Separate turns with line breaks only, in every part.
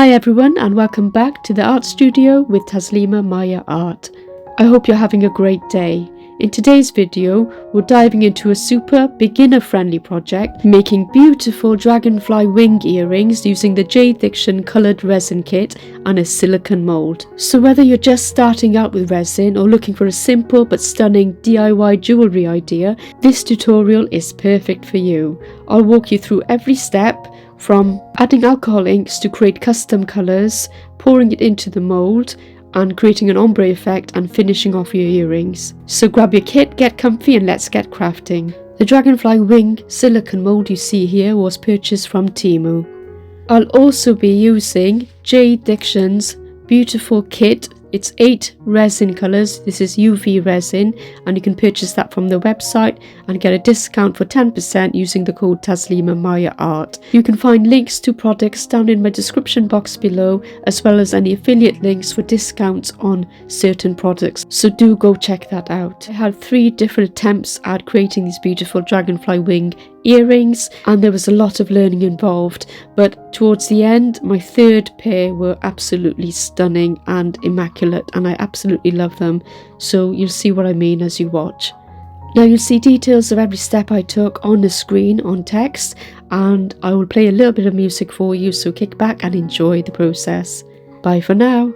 Hi everyone and welcome back to the art studio with Taslima Maya Art. I hope you're having a great day. In today's video, we're diving into a super beginner friendly project, making beautiful dragonfly wing earrings using the Jdiction coloured resin kit and a silicone mould. So whether you're just starting out with resin or looking for a simple but stunning DIY jewellery idea, this tutorial is perfect for you. I'll walk you through every step, from adding alcohol inks to create custom colours, pouring it into the mould, and creating an ombre effect and finishing off your earrings. So grab your kit, get comfy and let's get crafting. The dragonfly wing silicone mould you see here was purchased from Temu. I'll also be using Jdiction's beautiful kit. It's 8 resin colours. This is UV resin and you can purchase that from the website and get a discount for 10% using the code Taslima Maya Art. You can find links to products down in my description box below, as well as any affiliate links for discounts on certain products, so do go check that out. I had 3 different attempts at creating these beautiful dragonfly wing earrings and there was a lot of learning involved, but towards the end my third pair were absolutely stunning and immaculate and I absolutely love them, so you'll see what I mean as you watch. Now you'll see details of every step I took on the screen on text, and I will play a little bit of music for you, so kick back and enjoy the process. Bye for now.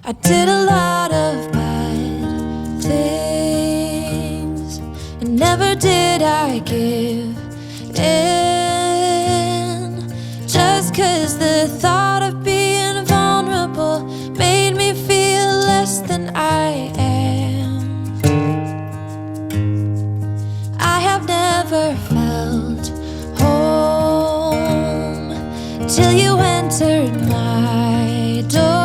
I did a lot of bad things, and never did I give in, just 'cause the thought of being vulnerable made me feel less than I am. I have never felt home till you entered my door.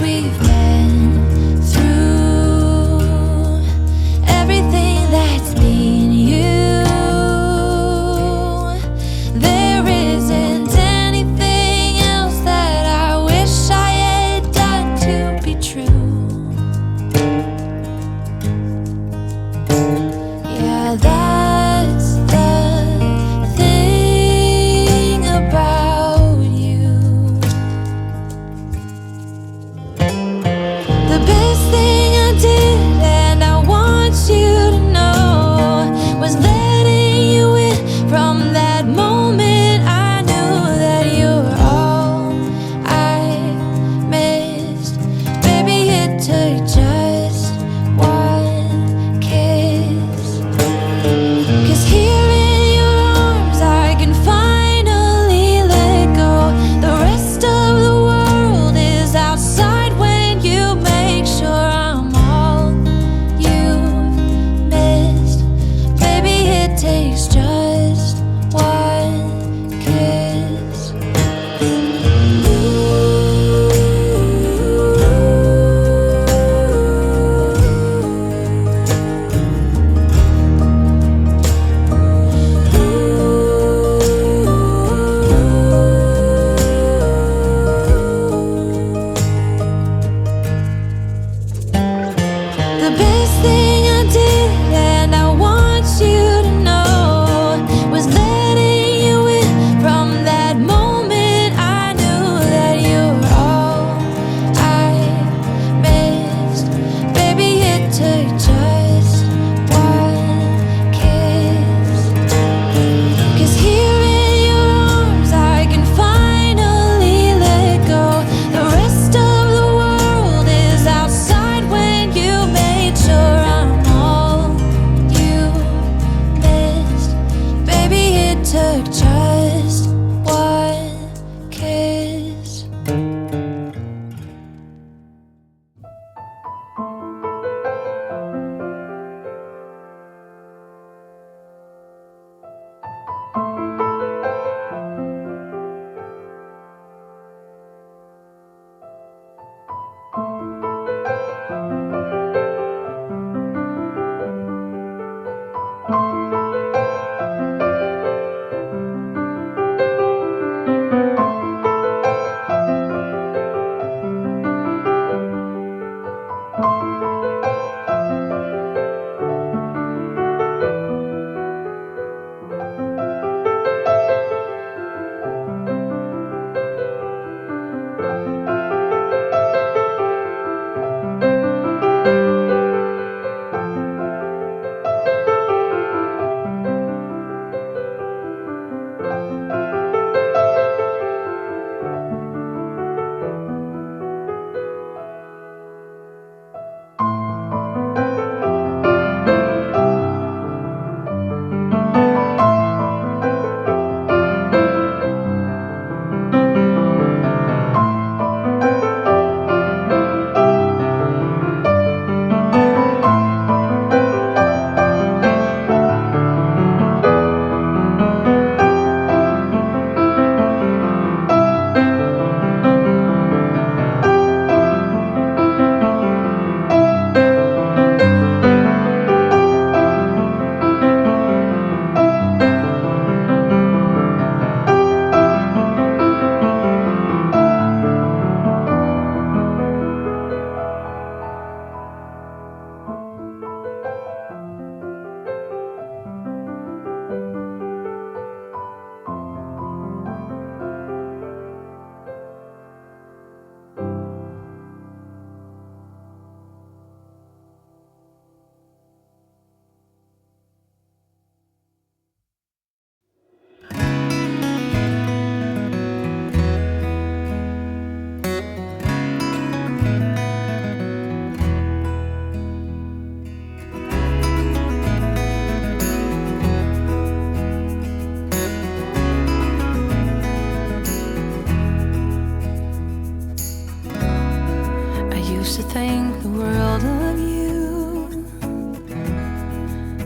We've been through everything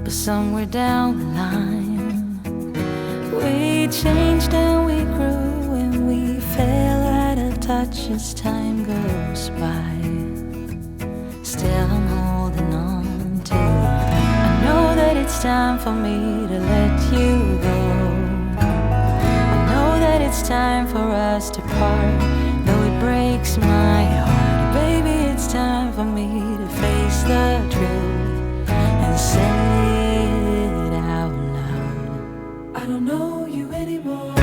But somewhere down the line, we changed and we grew and we fell out of touch as time goes by. Still I'm holding on to you. I know that it's time for me to let you go. I know that it's time for us to part, though it breaks my heart. Baby, it's time for me to face the truth and say it out loud. I don't know you anymore.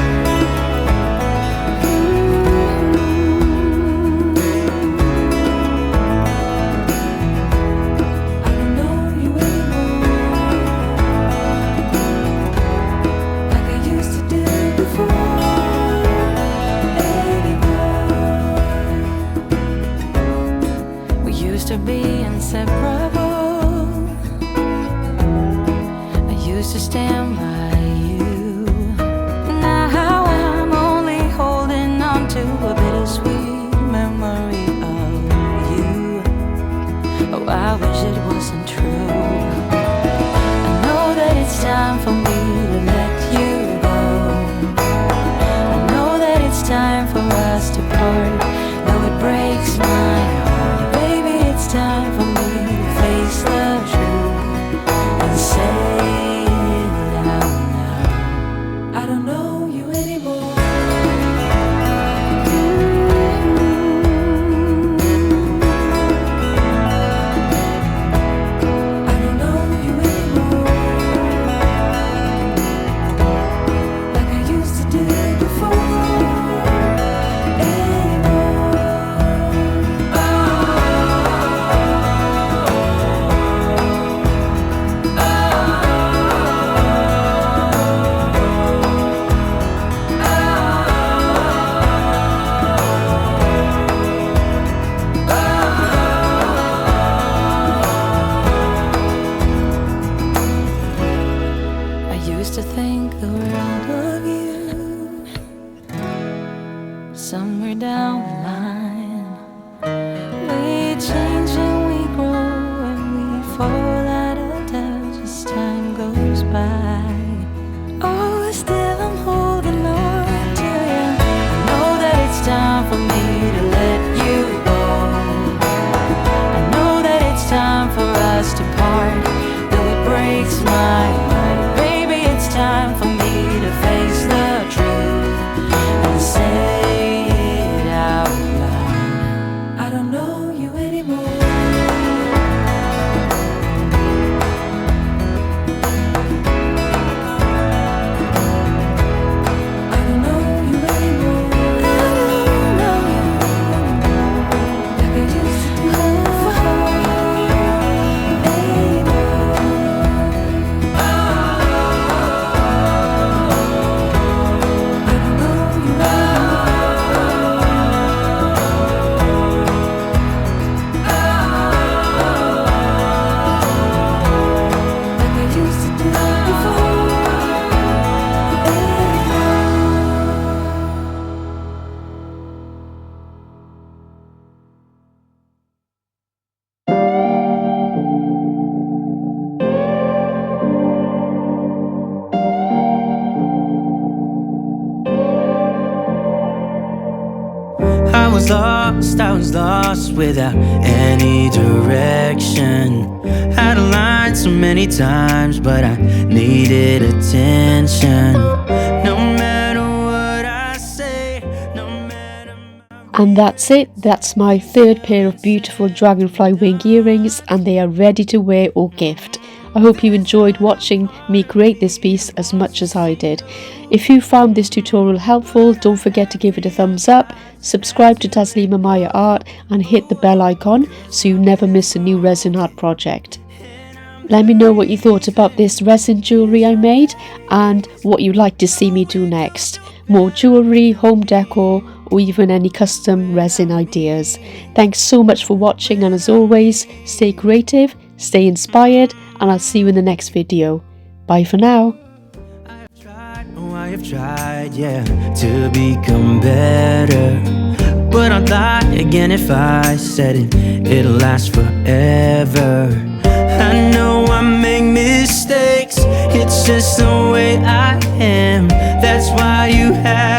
To be inseparable, I used to stand by you. Now I'm only holding on to a bittersweet memory of you. Oh, I wish it wasn't true. I know that it's time for me to let you go. I know that it's time for us to part, though it breaks my heart. It's time for me to face the truth and say it out loud. I don't know you anymore. I don't know you anymore, like I used to do before. To think the world of you. Somewhere down the line, we change and we grow and we fall out of touch as time goes by. Oh, still I'm holding on to you. I know that it's time for me to let you go. I know that it's time for us to part, though it breaks my heart. Time for me to face the truth and say it out loud. I don't know you anymore. I don't know you anymore. I don't know you anymore, like I used to do before.
I was lost without any direction. Had a line so many times, but I needed attention. No matter what I say, no matter.
And that's it. That's my third pair of beautiful dragonfly wing earrings, and they are ready to wear or gift. I hope you enjoyed watching me create this piece as much as I did. If you found this tutorial helpful, don't forget to give it a thumbs up, subscribe to Taslima Maya Art and hit the bell icon so you never miss a new resin art project. Let me know what you thought about this resin jewellery I made and what you'd like to see me do next. More jewellery, home decor, or even any custom resin ideas. Thanks so much for watching, and as always, stay creative, stay inspired, and I'll see you in the next video. Bye for now.
I have tried, yeah, to become better, but I'd lie again if I said it'll last forever. I know I make mistakes. just the way I am. That's why you have